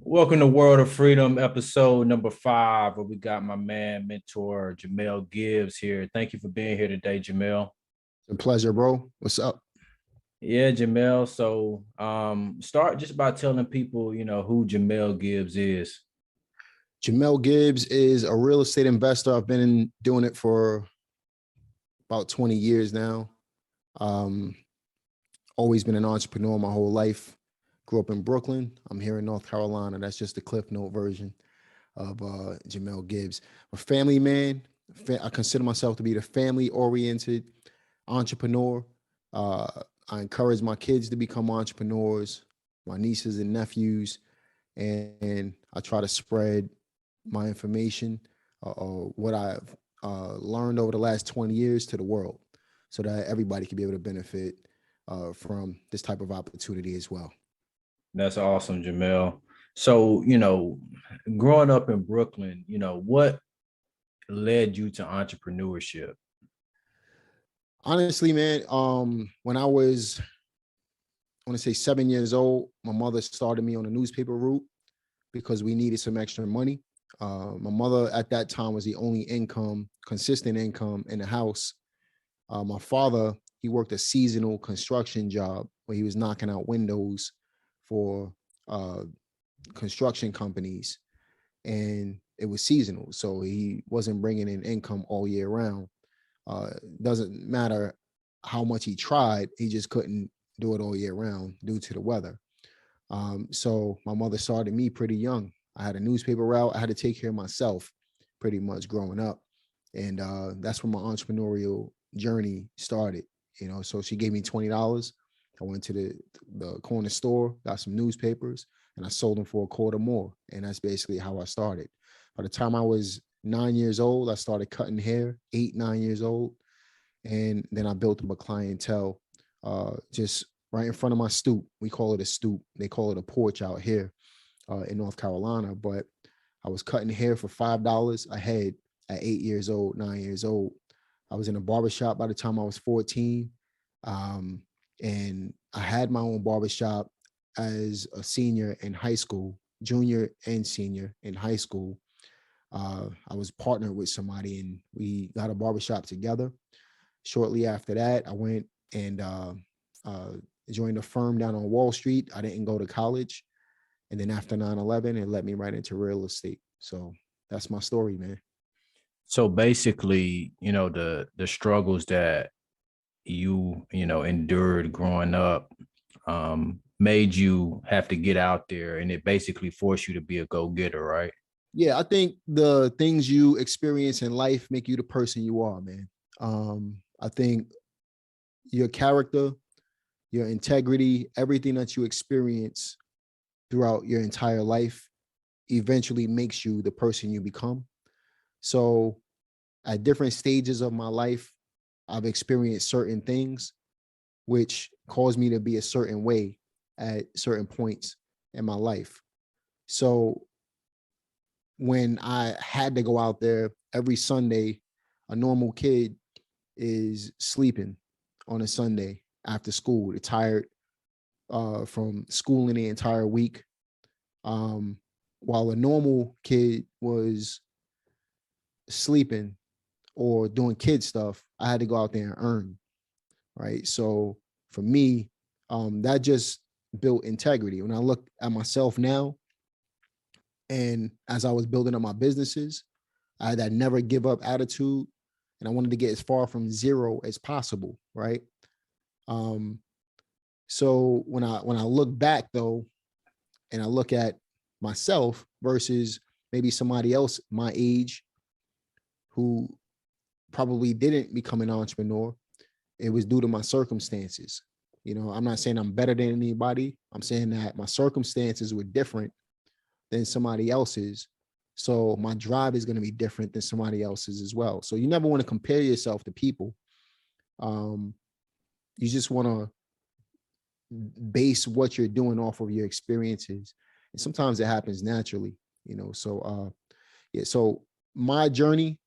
Welcome to World of Freedom, episode number 5, where we got my man, mentor, Jamel Gibbs here. Thank you for being here today, Jamel. It's a pleasure, bro. What's up? Yeah, Jamel. So start just by telling people, who Jamel Gibbs is. Jamel Gibbs is a real estate investor. I've been doing it for about 20 years now. Um, Always been an entrepreneur my whole life. Grew up in Brooklyn. I'm here in North Carolina. That's just the Cliff Note version of Jamel Gibbs. A family man. I consider myself to be the family-oriented entrepreneur. Uh, I encourage my kids to become entrepreneurs, my nieces and nephews, and I try to spread my information, what I've learned over the last 20 years to the world so that everybody can be able to benefit from this type of opportunity as well. That's awesome, Jamel. So, growing up in Brooklyn, what led you to entrepreneurship? Honestly, man, when I want to say 7 years old, my mother started me on a newspaper route because we needed some extra money. My mother at that time was the only consistent income in the house. My father, he worked a seasonal construction job where he was knocking out windows for uh, construction companies, and it was seasonal, so he wasn't bringing in income all year round. Doesn't matter how much he tried, he just couldn't do it all year round due to the weather. So my mother started me pretty young. I had a newspaper route. I had to take care of myself pretty much growing up. And that's when my entrepreneurial journey started. So she gave me $20. I went to the corner store, got some newspapers, and I sold them for a quarter more. And that's basically how I started. By the time I was 9 years old, I started cutting hair, 8, 9 years old. And then I built up a clientele just right in front of my stoop. We call it a stoop. They call it a porch out here in North Carolina. But I was cutting hair for $5 a head at 8 years old, 9 years old. I was in a barbershop by the time I was 14. And I had my own barbershop as a senior in high school, junior and senior in high school. I was partnered with somebody and we got a barbershop together. Shortly after that, I went and uh, joined a firm down on Wall Street. I didn't go to college. And then after 9/11, it led me right into real estate. So that's my story, man. So basically, the struggles that you endured growing up made you have to get out there, and it basically forced you to be a go-getter, right? Yeah, I think the things you experience in life make you the person you are, man. I think your character, your integrity, everything that you experience throughout your entire life eventually makes you the person you become. So at different stages of my life, I've experienced certain things which caused me to be a certain way at certain points in my life. So when I had to go out there every Sunday, a normal kid is sleeping on a Sunday after school. They're tired from schooling the entire week. Um, while a normal kid was sleeping or doing kid stuff, I had to go out there and earn, right? So for me, that just built integrity. When I look at myself now, and as I was building up my businesses, I had that never give up attitude, and I wanted to get as far from zero as possible, right? Um, so when I look back though, and I look at myself versus maybe somebody else my age who probably didn't become an entrepreneur, it was due to my circumstances. I'm not saying I'm better than anybody. I'm saying that my circumstances were different than somebody else's. So my drive is going to be different than somebody else's as well. So you never want to compare yourself to people. You just want to base what you're doing off of your experiences. And sometimes it happens naturally. So yeah, so my journey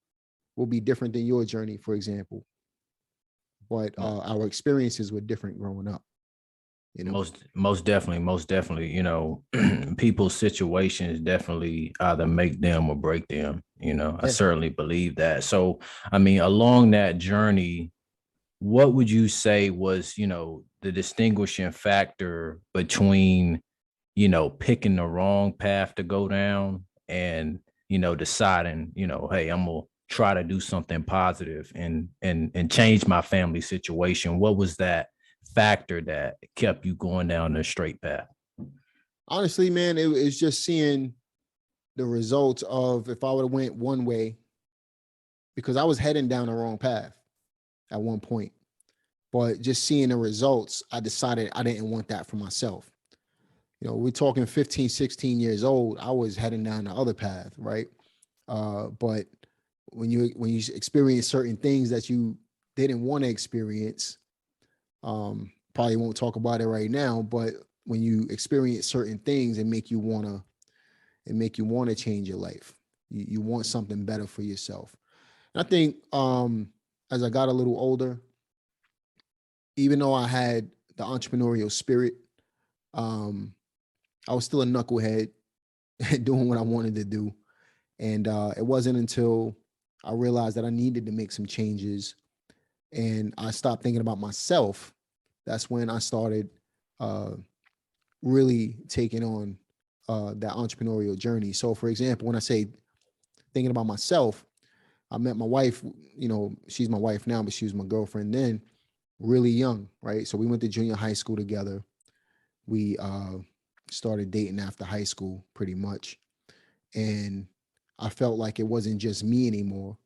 will be different than your journey, for example. But our experiences were different growing up. you know? Most definitely, you know, people's situations definitely either make them or break them, you know. I Yeah. certainly believe that. So, I mean, along that journey, what would you say was, you know, the distinguishing factor between, you know, picking the wrong path to go down and, you know, deciding, you know, hey, I'm gonna try to do something positive and change my family situation? What was that factor that kept you going down the straight path? Honestly, man, it's just seeing the results of if I would have went one way, because I was heading down the wrong path at one point. But just seeing the results, I decided I didn't want that for myself. You know, we're talking 15, 16 years old. I was heading down the other path, right? But when you experience certain things that you didn't want to experience, probably won't talk about it right now, but when you experience certain things and make you want to change your life. You want something better for yourself. And I think as I got a little older, even though I had the entrepreneurial spirit, um, I was still a knucklehead doing what I wanted to do. And it wasn't until I realized that I needed to make some changes and I stopped thinking about myself. That's when I started uh, really taking on that entrepreneurial journey. So, for example, when I say thinking about myself, I met my wife, you know, she's my wife now, but she was my girlfriend then, really young, right? So we went to junior high school together. We started dating after high school pretty much. And I felt like it wasn't just me anymore,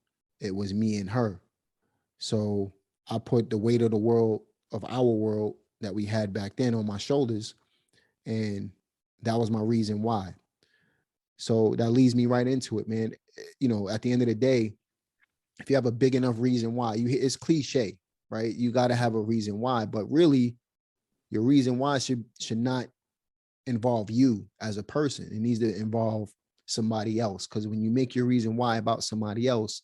it was me and her. So I put the weight of the world, of our world that we had back then, on my shoulders. And that was my reason why. So that leads me right into it, man. You know, at the end of the day, if you have a big enough reason why, it's cliche, right? You got to have a reason why, but really your reason why should not involve you as a person. It needs to involve somebody else, because when you make your reason why about somebody else,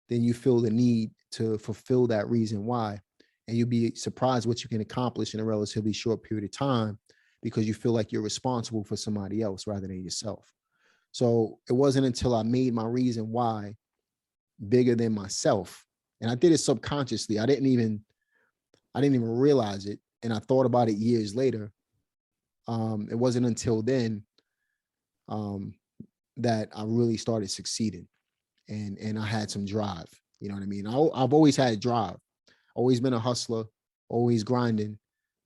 then you feel the need to fulfill that reason why, and you'll be surprised what you can accomplish in a relatively short period of time, because you feel like you're responsible for somebody else rather than yourself. So it wasn't until I made my reason why bigger than myself, and I did it subconsciously. I didn't even realize it, and I thought about it years later. It wasn't until then um, that I really started succeeding, and I had some drive. You know what I mean? I've always had drive, always been a hustler, always grinding,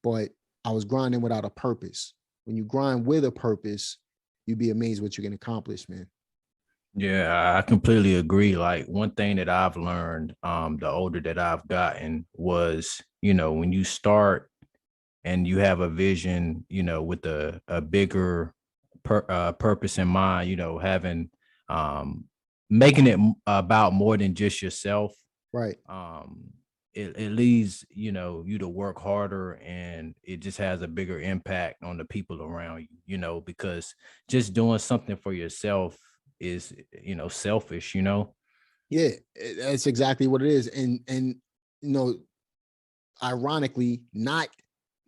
but I was grinding without a purpose. When you grind with a purpose, you'd be amazed what you can accomplish, man. Yeah, I completely agree. Like one thing that I've learned, the older that I've gotten was, you know, when you start and you have a vision, you know, with a bigger purpose in mind, you know, having, um, making it about more than just yourself. Right. um it leads, you know, you to work harder, and it just has a bigger impact on the people around you, you know, because just doing something for yourself is, you know, selfish, you know. Yeah, that's exactly what it is. And you know, ironically, not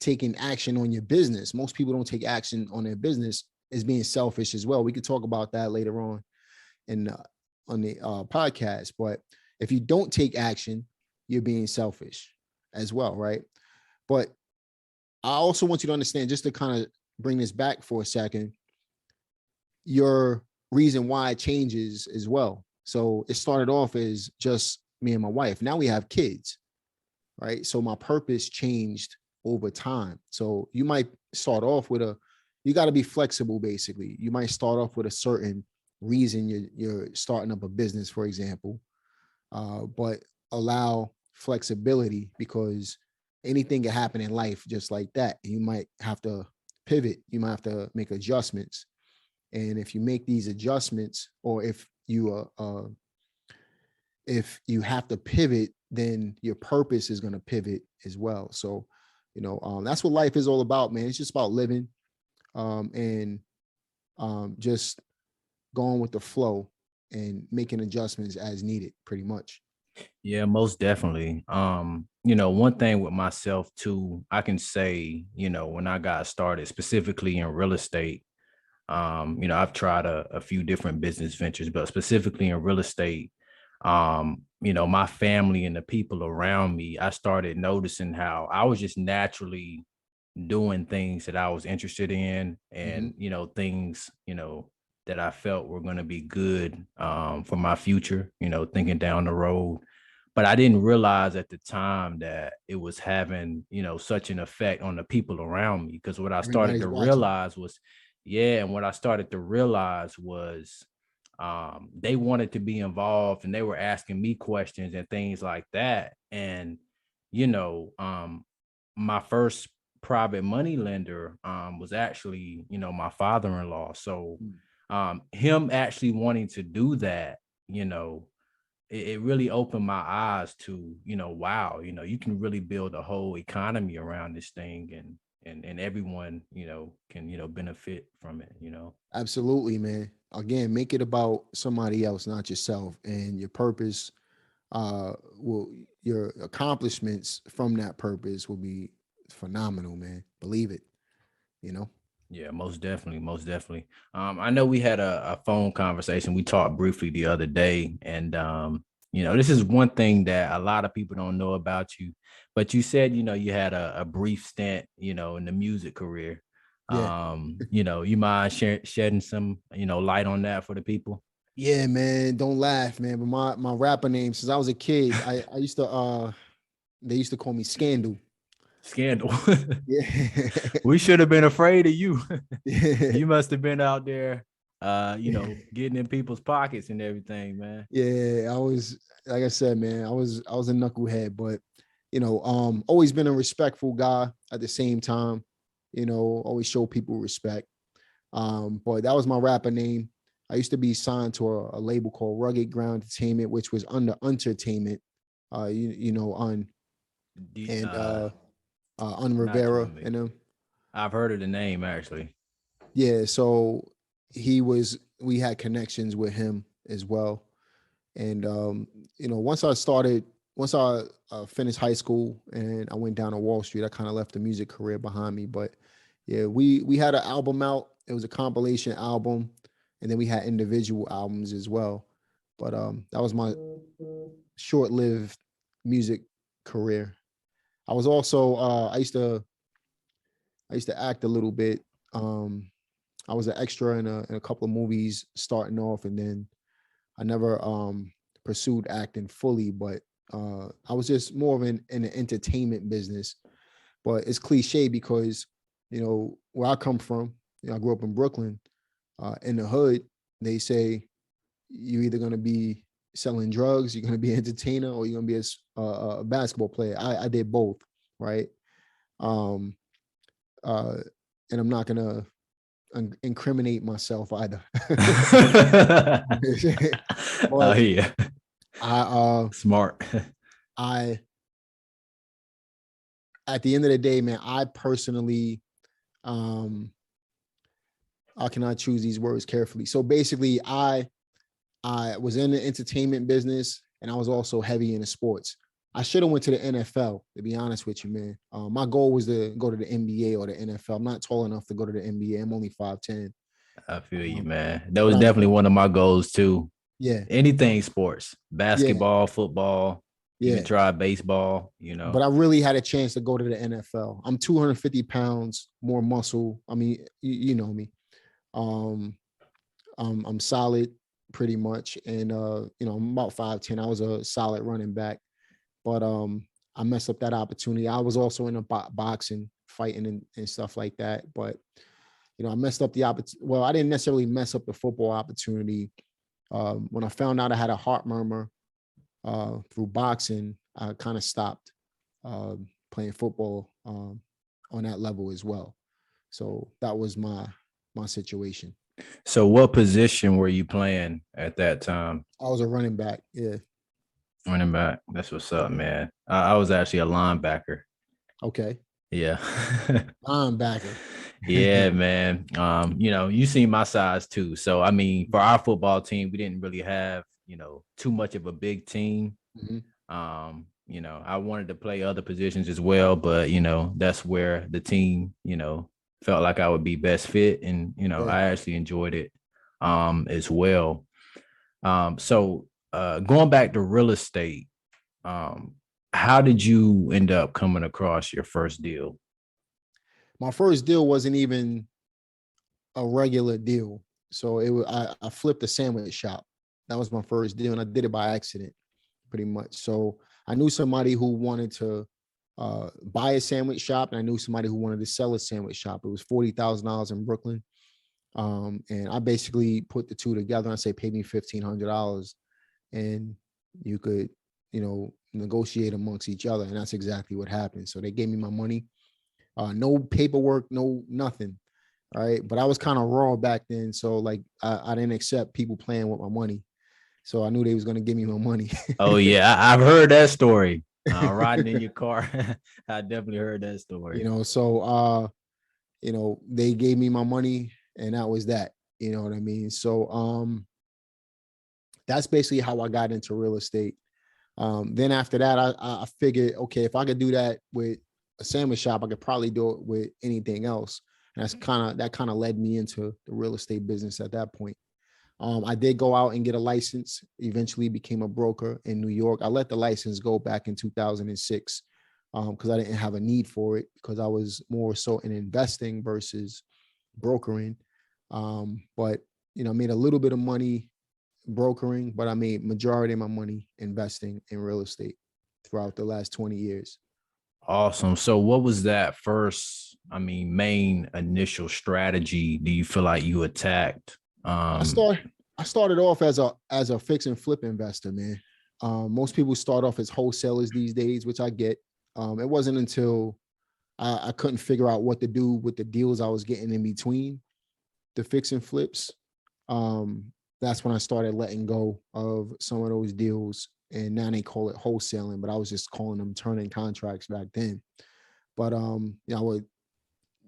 taking action on your business. Most people don't take action on their business is being selfish as well. We could talk about that later in on the podcast. But if you don't take action, you're being selfish as well, right? But I also want you to understand, just to kind of bring this back for a second, your reason why it changes as well. So it started off as just me and my wife. Now we have kids, right? So my purpose changed over time. So you might start off with you got to be flexible, basically. You might start off with a certain reason you're starting up a business, for example, but allow flexibility, because anything can happen in life just like that. You might have to pivot, you might have to make adjustments. And if you make these adjustments, or if you have to pivot, then your purpose is going to pivot as well. So, that's what life is all about, man. It's just about living, and just going with the flow and making adjustments as needed, pretty much. Yeah, most definitely. One thing with myself too, I can say, when I got started specifically in real estate, I've tried a few different business ventures, but specifically in real estate, my family and the people around me, I started noticing how I was just naturally doing things that I was interested in, Mhm. and things that I felt were going to be good for my future, thinking down the road. But I didn't realize at the time that it was having such an effect on the people around me, because what I started Everybody's to watching. realize was, yeah, and what I started to realize was they wanted to be involved, and they were asking me questions and things like that. And you know um my first private money lender was actually my father-in-law. So Mm. him actually wanting to do that, you know it really opened my eyes to, wow, you can really build a whole economy around this thing, and everyone can benefit from it. Absolutely, man. Again, make it about somebody else, not yourself, and your purpose. Will your accomplishments from that purpose will be phenomenal, man. Believe it. You know. Yeah, most definitely, most definitely. I know we had a phone conversation. We talked briefly the other day, and this is one thing that a lot of people don't know about you. But you said, you had a brief stint, in the music career. Yeah. You mind shedding some, light on that for the people? Yeah, man. Don't laugh, man. But my rapper name since I was a kid, I used to they used to call me Scandal. Scandal. Yeah. We should have been afraid of you. Yeah. You must have been out there, getting in people's pockets and everything, man. Yeah, I was like I said, man, I was a knucklehead, but always been a respectful guy at the same time, always show people respect. But that was my rapper name. I used to be signed to a label called Rugged Ground Entertainment, which was under Entertainment, on The, and on Not too Rivera familiar. and them. I've heard of the name actually. Yeah, so we had connections with him as well. And once I finished high school and I went down to Wall Street, I kind of left the music career behind me. But yeah, we had an album out. It was a compilation album, and then we had individual albums as well. But that was my short-lived music career. I was also I used to act a little bit. Um, I was an extra in a couple of movies starting off, and then I never pursued acting fully, but I was just more of in the entertainment business. But it's cliche because where I come from, I grew up in Brooklyn. In the hood, they say you're either gonna be selling drugs, you're gonna be an entertainer, or you're gonna be a basketball player. I did both, right? Um, uh, and I'm not gonna incriminate myself either. Oh But yeah, I uh smart. I at the end of the day, man, I personally um how can I choose these words carefully? So basically, I was in the entertainment business and I was also heavy into sports. I should have went to the NFL, to be honest with you, man. My goal was to go to the NBA or the NFL. I'm not tall enough to go to the NBA. I'm only 5'10. I feel you, Um, man. That but was I'm definitely one of my goals too. yeah, Anything sports, yeah, basketball, football, even yeah. try baseball. But I really had a chance to go to the NFL. I'm 250 pounds more muscle. I mean, you know me. Um, I'm solid pretty much, and I'm about 5'10. I was a solid running back, but I messed up that opportunity. I was also in a boxing, fighting and stuff like that, but I messed up the opportunity. Well, I didn't necessarily mess up the football opportunity. When I found out I had a heart murmur through boxing, I kind of stopped playing football on that level as well. So that was my situation. So, what position were you playing at that time? I was a running back. Yeah. Running back. That's what's up, man. I was actually a linebacker. Okay. Yeah. Linebacker. Yeah, man. You see my size too. So I mean, for our football team, we didn't really have, too much of a big team. Mhm. You know, I wanted to play other positions as well, but you know, that's where the team, you know, felt like I would be best fit. And, you know, Yeah. I actually enjoyed it as well. So going back to real estate, um, how did you end up coming across your first deal? My first deal wasn't even a regular deal. So it was I flipped a sandwich shop. That was my first deal, and I did it by accident, pretty much. So I knew somebody who wanted to buy a sandwich shop, and I knew somebody who wanted to sell a sandwich shop. It was $40,000 in Brooklyn, and I basically put the two together. And I say, pay me $1,500, and you could, negotiate amongst each other. And that's exactly what happened. So they gave me my money. No paperwork, no nothing. All right. But I was kind of raw back then. So like I didn't accept people playing with my money. So I knew they was gonna give me my money. Oh yeah, I've heard that story. Riding in your car. I definitely heard that story. So they gave me my money and that was that. You know what I mean? So that's basically how I got into real estate. Then after that, I figured, okay, if I could do that with a sandwich shop, I could probably do it with anything else. And that kind of led me into the real estate business at that point. I did go out and get a license, eventually became a broker in New York. I let the license go back in 2006 because I didn't have a need for it because I was more so in investing versus brokering. But, I made a little bit of money brokering, but I made majority of my money investing in real estate throughout the last 20 years. Awesome. So what was that first, I mean, main initial strategy do you feel like you attacked? I start I started off as a fix and flip investor, man. Most people start off as wholesalers these days, which I get. It wasn't until I couldn't figure out what to do with the deals I was getting in between the fix and flips. Um, that's when I started letting go of some of those deals. And now they call it wholesaling, but I was just calling them turning contracts back then. But I would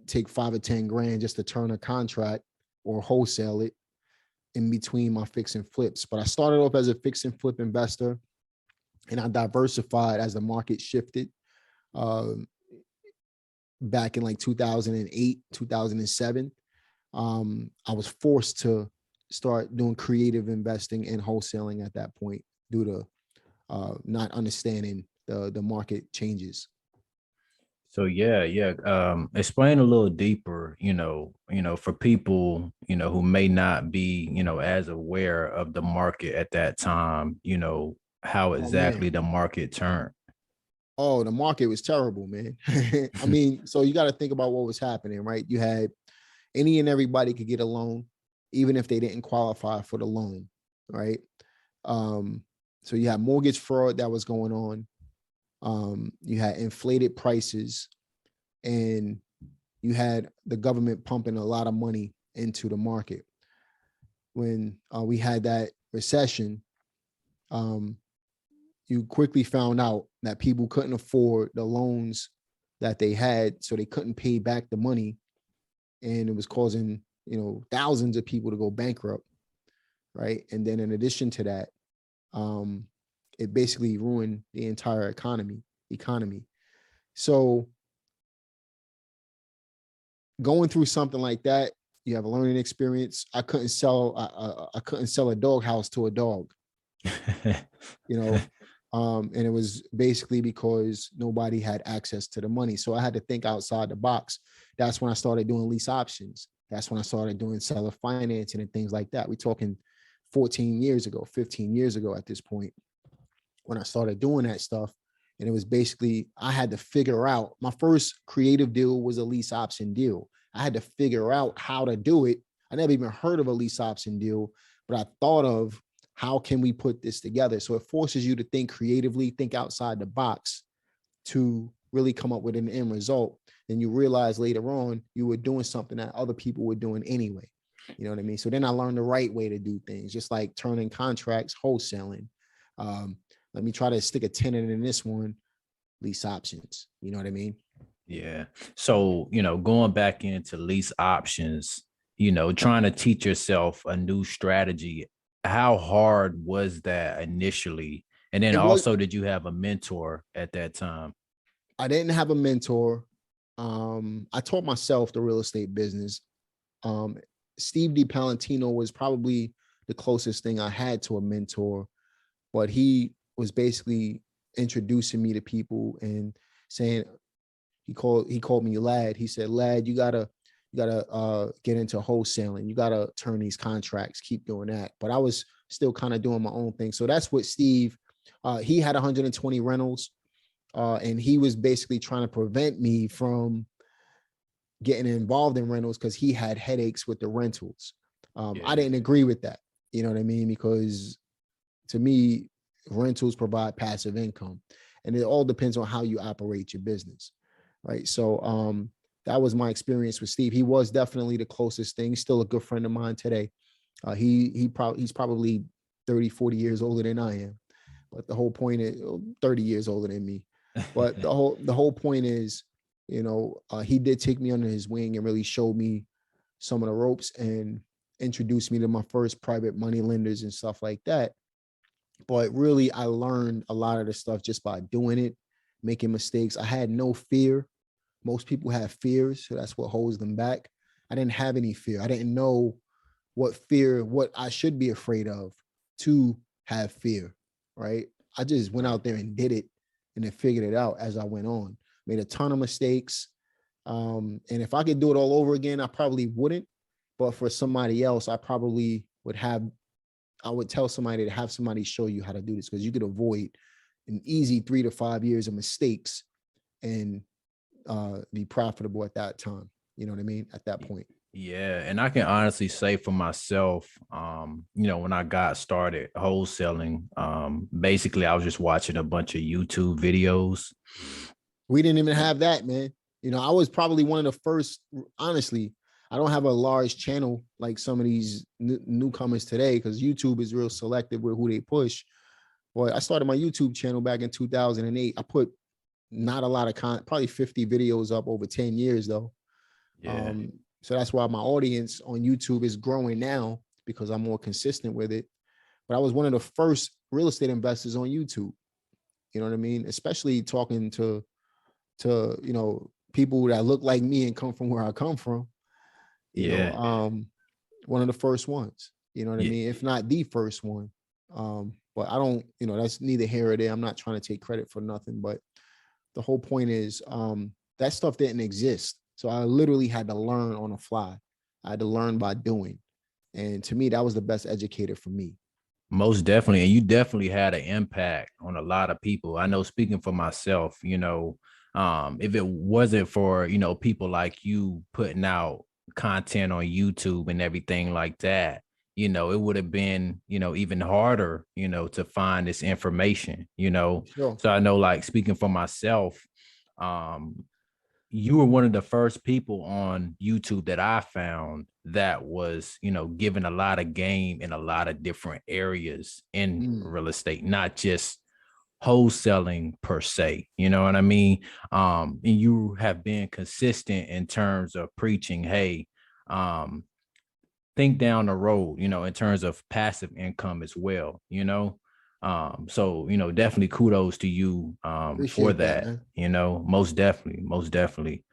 take 5 or 10 grand just to turn a contract or wholesale it in between my fix and flips. But I started off as a fix and flip investor and I diversified as the market shifted. Um, Back in like 2008, 2007, I was forced to start doing creative investing and wholesaling at that point due to not understanding the market changes. So yeah. Explain a little deeper, for people, who may not be, as aware of the market at that time, how Oh man. exactly the market turned. Oh, the market was terrible, man. I mean, so you got to think about what was happening, right? You had any and everybody could get a loan, even if they didn't qualify for the loan, right? Um, so you had mortgage fraud that was going on. You had inflated prices, and you had the government pumping a lot of money into the market. When we had that recession, um, you quickly found out that people couldn't afford the loans that they had, so they couldn't pay back the money, and it was causing thousands of people to go bankrupt, right? And then in addition to that, um, it basically ruined the entire economy. So going through something like that, you have a learning experience. I couldn't sell a dog house to a dog, you know. And it was basically because nobody had access to the money. So I had to think outside the box. That's when I started doing lease options. That's when I started doing seller financing and things like that. We're talking 14 years ago, 15 years ago at this point when I started doing that stuff. And it was basically, I had to figure out, my first creative deal was a lease option deal. I had to figure out how to do it. I never even heard of a lease option deal, but I thought of how can we put this together? So it forces you to think creatively, think outside the box to really come up with an end result. And you realize later on you were doing something that other people were doing anyway. You know what I mean? So then I learned the right way to do things, just like turning contracts, wholesaling. Um, Let me try to stick a tenant in this one, lease options. You know what I mean? Yeah. So, going back into lease options, trying to teach yourself a new strategy, how hard was that initially? And then It was, also, did you have a mentor at that time? I didn't have a mentor. I taught myself the real estate business. Um, Steve DiPalantino was probably the closest thing I had to a mentor, but he was basically introducing me to people and saying, he called me lad. He said, lad, you gotta get into wholesaling. You gotta turn these contracts, keep doing that. But I was still kind of doing my own thing. So that's what Steve, he had 120 rentals, and he was basically trying to prevent me from getting involved in rentals because he had headaches with the rentals. I Yeah. didn't agree with that. You know what I mean? Because to me, rentals provide passive income, and it all depends on how you operate your business, right? So that was my experience with Steve. He was definitely the closest thing. He's still a good friend of mine today. He's probably 30, 40 years older than I am. But the whole point is 30 years older than me. But the whole point is, he did take me under his wing and really showed me some of the ropes and introduced me to my first private money lenders and stuff like that. But really, I learned a lot of the stuff just by doing it, making mistakes. I had no fear. Most people have fears, so that's what holds them back. I didn't have any fear. I didn't know what I should be afraid of to have fear, right? I just went Right. out there and did it and then figured it out as I went on. Made a ton of mistakes. And if I could do it all over again, I probably wouldn't. But for somebody else, I probably would have, I would tell somebody to have somebody show you how to do this because you could avoid an easy 3 to 5 years of mistakes and be profitable at that time. You know what I mean? At that point. Yeah, and I can honestly say for myself, when I got started wholesaling, basically I was just watching a bunch of YouTube videos. We didn't even have that, man. I was probably one of the first, honestly. I don't have a large channel like some of these newcomers today because YouTube is real selective with who they push. But I started my YouTube channel back in 2008. I put not a lot of probably 50 videos up over 10 years though. Yeah. So that's why my audience on YouTube is growing now because I'm more consistent with it. But I was one of the first real estate investors on YouTube. You know what I mean? Especially talking to people that look like me and come from where I come from. You know, Yeah. one of the first ones. You know what I Yeah. mean? If not the first one. But I don't. That's neither here or there. I'm not trying to take credit for nothing. But the whole point is, that stuff didn't exist. So I literally had to learn on the fly. I had to learn by doing. And to me, that was the best educator for me. Most definitely. And you definitely had an impact on a lot of people. I know speaking for myself, if it wasn't for, people like you putting out content on YouTube and everything like that, it would have been, even harder, to find this information. Sure. So I know like speaking for myself, um, you were one of the first people on YouTube that I found that was, given a lot of game in a lot of different areas in Mm, real estate, not just wholesaling per se. You know what I mean? And you have been consistent in terms of preaching, hey, um, think down the road, in terms of passive income as well. So definitely kudos to you for appreciate that, that, man. most definitely.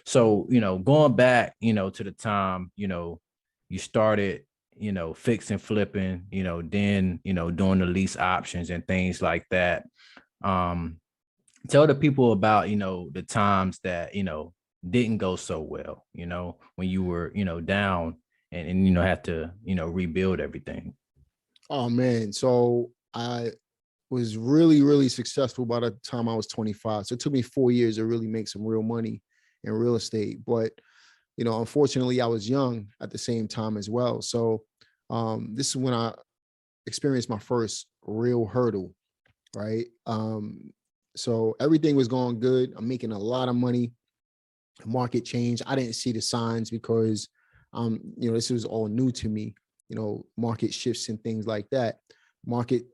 So going back, to the time, you started, fixing flipping, then, doing the lease options and things like that. Um, Tell the people about, the times that, didn't go so well, when you were, down and had to, rebuild everything. Oh man. So I was really, really successful by the time I was 25. So it took me 4 years to really make some real money in real estate. But, unfortunately, I was young at the same time as well. So this is when I experienced my first real hurdle, right? So everything was going good. I'm making a lot of money. Market change. I didn't see the signs because, this was all new to me. Market shifts and things like that. Market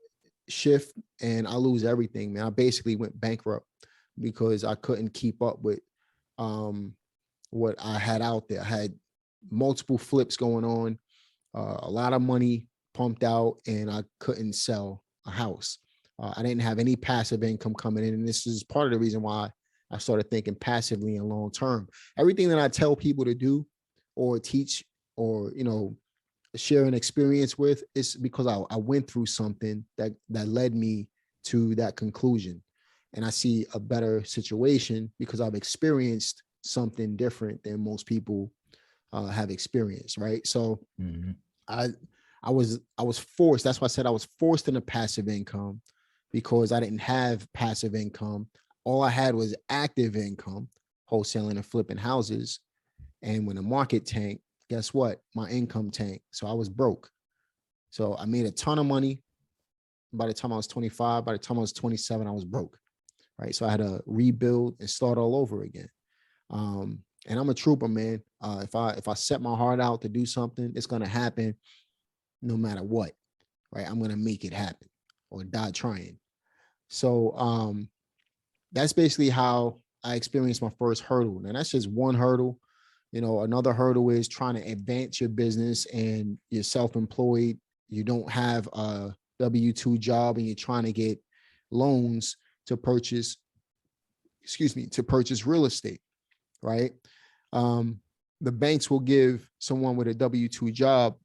shift and I lose everything, man. I basically went bankrupt because I couldn't keep up with what I had out there. I had multiple flips going on, a lot of money pumped out, and I couldn't sell a house. I didn't have any passive income coming in. And this is part of the reason why I started thinking passively and long term. Everything that I tell people to do or teach or, share an experience with is because I went through something that led me to that conclusion. And I see a better situation because I've experienced something different than most people have experienced. Right. So I was forced. That's why I said I was forced into passive income because I didn't have passive income. All I had was active income, wholesaling and flipping houses. And when the market tanked, guess what? My income tanked. So I was broke. So I made a ton of money. By the time I was 25, by the time I was 27, I was broke. Right. So I had to rebuild and start all over again. And I'm a trooper, man. If I set my heart out to do something, it's going to happen no matter what. Right. I'm going to make it happen or die trying. So that's basically how I experienced my first hurdle. And that's just one hurdle. Another hurdle is trying to advance your business and you're self-employed. You don't have a W-2 job and you're trying to get loans to purchase real estate, right? The banks will give someone with a W-2 job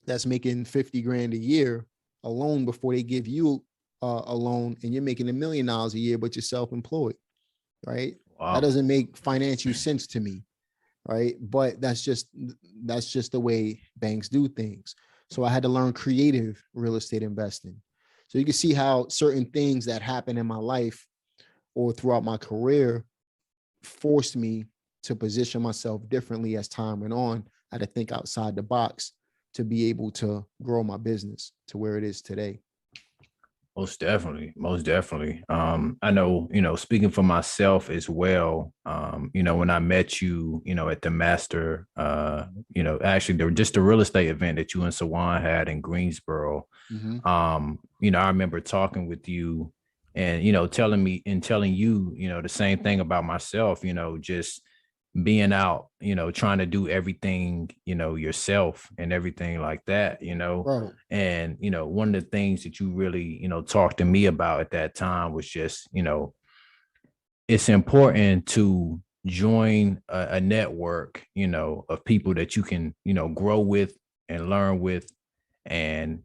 that's making 50 grand a year a loan before they give you a loan, and you're making $1 million a year, but you're self-employed, right? Wow. That doesn't make financial sense to me, right? But that's just the way banks do things. So I had to learn creative real estate investing. So you can see how certain things that happen in my life or throughout my career forced me to position myself differently as time went on. I had to think outside the box to be able to grow my business to where it is today. Most definitely. I know, speaking for myself as well, when I met you, at the master, actually just the real estate event that you and Sawan had in Greensboro, I remember talking with you and, telling you, the same thing about myself, just being out, trying to do everything, yourself and everything like that, Right. and, one of the things that you really, talked to me about at that time was just, it's important to join a network, of people that you can, grow with and learn with. And,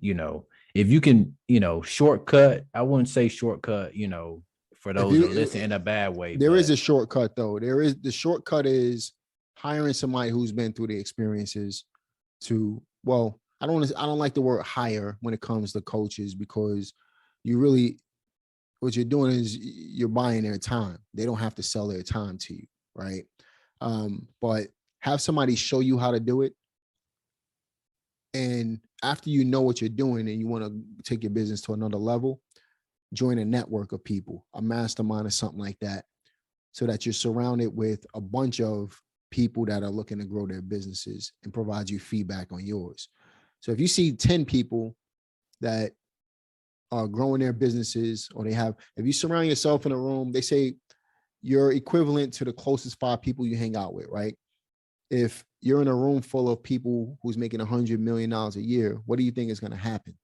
if you can, shortcut, I wouldn't say shortcut, for those who listen in a bad way. There is a shortcut though. The shortcut is hiring somebody who's been through the experiences to, well, I don't like the word hire when it comes to coaches, because what you're doing is you're buying their time. They don't have to sell their time to you. Right. But have somebody show you how to do it. And after you know what you're doing and you want to take your business to another level, join a network of people, a mastermind or something like that, so that you're surrounded with a bunch of people that are looking to grow their businesses and provide you feedback on yours. So if you see 10 people that are growing their businesses, or if you surround yourself in a room, they say you're equivalent to the closest 5 people you hang out with, right? If you're in a room full of people who's making $100 million a year, what do you think is going to happen?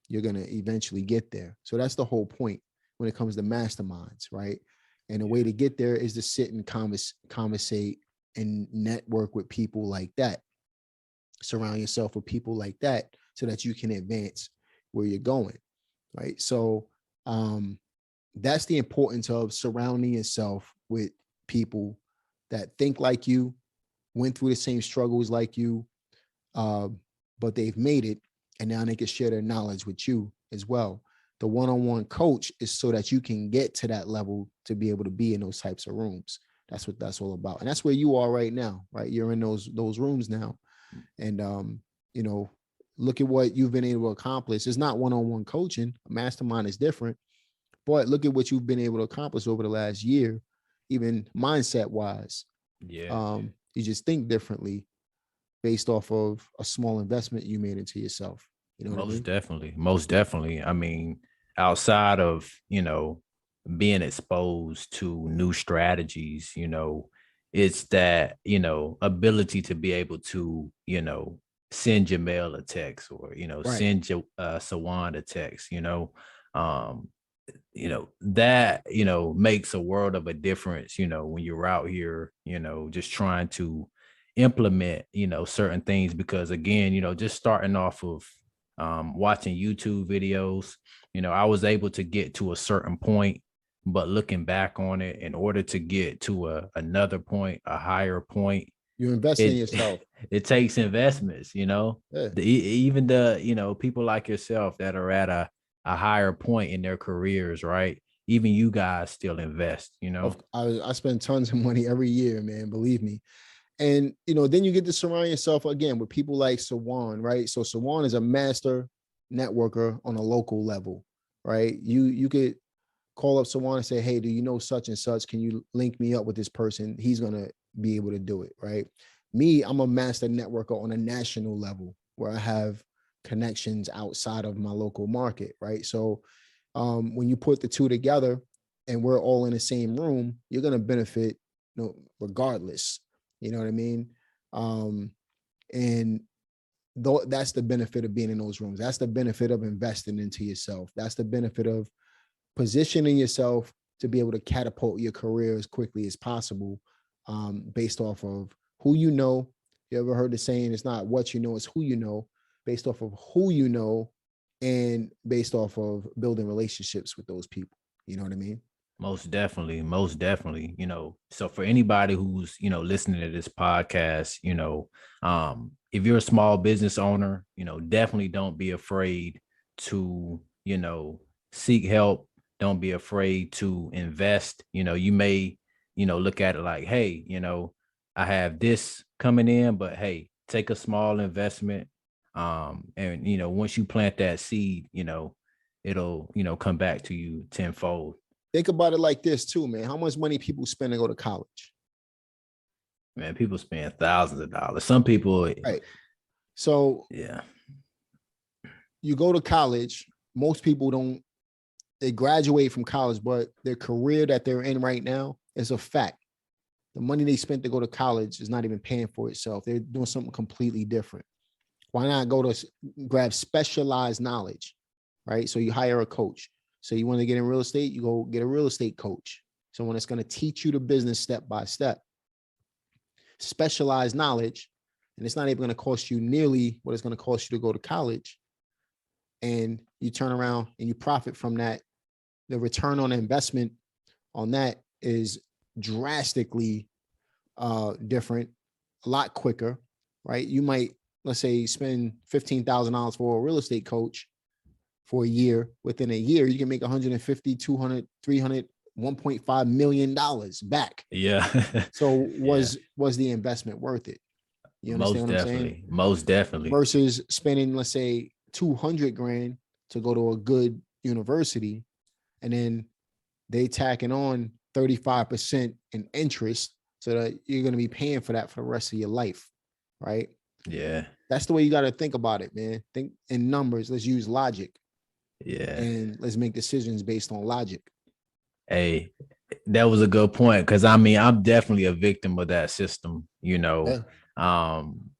You're going to eventually get there. So that's the whole point when it comes to masterminds, right? And the way to get there is to sit and conversate and network with people like that. Surround yourself with people like that so that you can advance where you're going, right? So that's the importance of surrounding yourself with people that think like you, went through the same struggles like you, but they've made it, and now they can share their knowledge with you as well. The one-on-one coach is so that you can get to that level to be able to be in those types of rooms. That's what that's all about. And that's where you are right now, right? You're in those rooms now. And, look at what you've been able to accomplish. It's not one-on-one coaching. A mastermind is different, but look at what you've been able to accomplish over the last year, even mindset wise. Yeah. You just think differently based off of a small investment you made into yourself. You know what I mean? Most definitely. I mean, outside of, being exposed to new strategies, it's that, ability to be able to, send Jamel a text or, Right. send Sawan a text, that, makes a world of a difference, when you're out here, just trying to implement, certain things. Because again, just starting off of watching YouTube videos, I was able to get to a certain point, but looking back on it, in order to get to another point, a higher point, You invest in it yourself. it takes investments, Yeah. even people like yourself that are at a higher point in their careers, right? Even you guys still invest. I spend tons of money every year, man. Believe me. And then you get to surround yourself again with people like Sawan, right? So Sawan is a master networker on a local level, right? You could call up Sawan and say, hey, do you know such and such? Can you link me up with this person? He's gonna be able to do it, right? Me, I'm a master networker on a national level where I have connections outside of my local market, right? So when you put the two together and we're all in the same room, you're gonna benefit, regardless. You know what I mean? And that's the benefit of being in those rooms. That's the benefit of investing into yourself. That's the benefit of positioning yourself to be able to catapult your career as quickly as possible, based off of who you know. You ever heard the saying, it's not what you know, it's who you know, based off of who you know, and based off of building relationships with those people. You know what I mean? Most definitely, most definitely. So for anybody who's, listening to this podcast, if you're a small business owner, definitely don't be afraid to, seek help. Don't be afraid to invest. You may, look at it like, hey, I have this coming in, but hey, take a small investment. And once you plant that seed, it'll, come back to you tenfold. Think about it like this too, man. How much money people spend to go to college? Man, people spend thousands of dollars. Some people, Right. So yeah, you go to college, most people don't, they graduate from college, but their career that they're in right now is a fact. The money they spent to go to college is not even paying for itself. They're doing something completely different. Why not go to grab specialized knowledge, right? So you hire a coach. So you want to get in real estate, you go get a real estate coach. Someone that's going to teach you the business step by step. Specialized knowledge, and it's not even going to cost you nearly what it's going to cost you to go to college. And you turn around and you profit from that. The return on investment on that is drastically different, a lot quicker, right? You might, let's say, spend $15,000 for a real estate coach for a year. Within a year, you can make 150, 200, 300, $1.5 million back. yeah, So yeah. was the investment worth it? You understand Most what I'm saying? definitely, most definitely. Versus spending, let's say, 200 grand to go to a good university, and then they tacking on 35% in interest, so that you're going to be paying for that for the rest of your life, right? Yeah, That's the way you got to think about it, man. Think in numbers. Let's use logic, yeah. and let's make decisions based on logic. Hey, that was a good point, because I mean, I'm definitely a victim of that system. Yeah.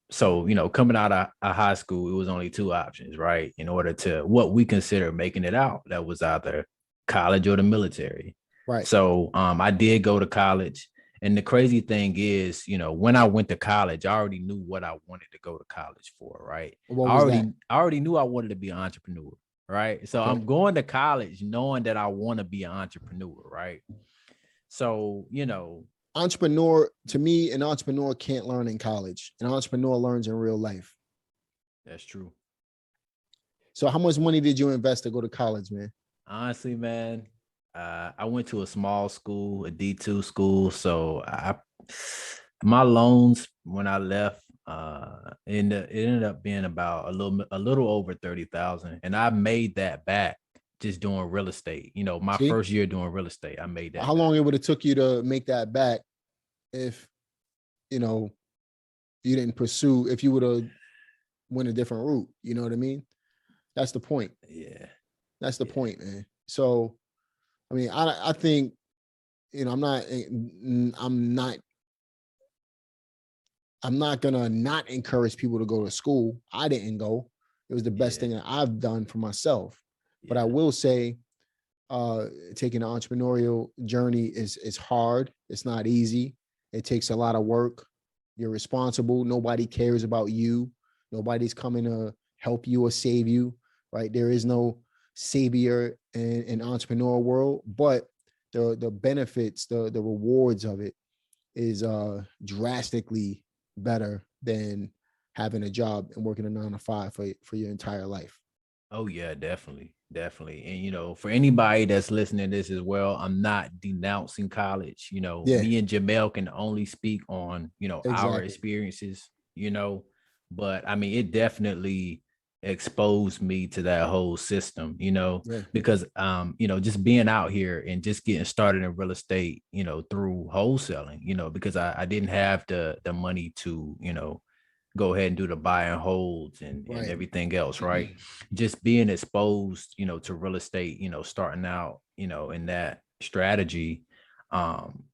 So coming out of high school, it was only two options, right? In order to what we consider making it out, that was either college or the military. Right. So I did go to college. And the crazy thing is, when I went to college, I already knew what I wanted to go to college for, right? What I was that? already knew I wanted to be an entrepreneur, right? So Okay. I'm going to college knowing that I want to be an entrepreneur, right? So, Entrepreneur, to me, an entrepreneur can't learn in college. An entrepreneur learns in real life. that's true. So how much money did you invest to go to college, man? Honestly, man, I went to a small school, a D2 school. So my loans when I left, it ended up being about a little over 30,000. And I made that back just doing real estate. My See first year doing real estate, I made how that long back. it would have took you to make that back if you know you didn't pursue, if you would have went a different route. You know what I mean? That's the point. Yeah. That's the Yeah. point, man. So I mean, I think, I'm not I'm not gonna not encourage people to go to school. I didn't go. It was the best Yeah. thing that I've done for myself. But I Yeah. will say, taking the entrepreneurial journey is hard. It's not easy. It takes a lot of work. You're responsible. Nobody cares about you. Nobody's coming to help you or save you, right? There is no savior in entrepreneurial world, but the benefits, the rewards of it is drastically better than having a job and working a 9 to 5 for your entire life. Oh yeah, definitely. Definitely. And for anybody that's listening to this as well, I'm not denouncing college. Yeah, Me and Jamel can only speak on, our exactly. experiences, but I mean it definitely exposed me to that whole system, Yeah, because just being out here and just getting started in real estate, through wholesaling, because I didn't have the money to, go ahead and do the buy and holds and right. everything else, right? Just being exposed, to real estate, starting out, in that strategy,